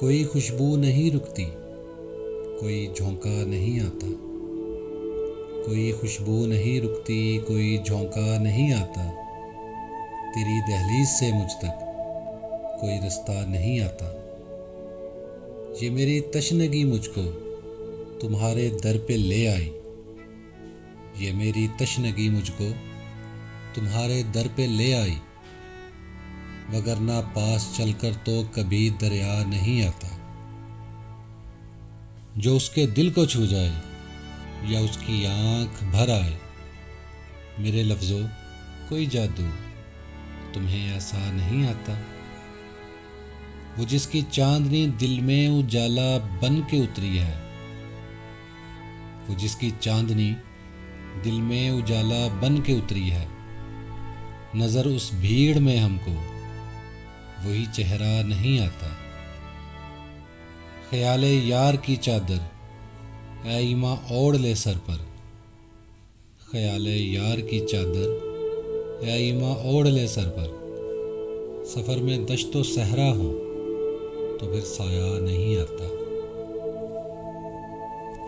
کوئی خوشبو نہیں رکتی، کوئی جھونکا نہیں آتا، کوئی خوشبو نہیں رکتی، کوئی جھونکا نہیں آتا، تیری دہلیز سے مجھ تک کوئی رستہ نہیں آتا۔ یہ میری تشنگی مجھ کو تمہارے در پہ لے آئی، یہ میری تشنگی مجھ کو تمہارے در پہ لے آئی، وگرنہ پاس چل کر تو کبھی دریا نہیں آتا۔ جو اس کے دل کو چھو جائے یا اس کی آنکھ بھر آئے، میرے لفظوں کوئی جادو تمہیں ایسا نہیں آتا۔ وہ جس کی چاندنی دل میں اجالا بن کے اتری ہے، وہ جس کی چاندنی دل میں اجالا بن کے اتری ہے، نظر اس بھیڑ میں ہم کو وہی چہرہ نہیں آتا۔ خیال یار کی چادر اے ایماں اوڑھ لے سر پر، خیال یار کی چادر اے ایماں اوڑھ لے سر پر، سفر میں دشت و صحرا ہوں تو پھر سایہ نہیں آتا۔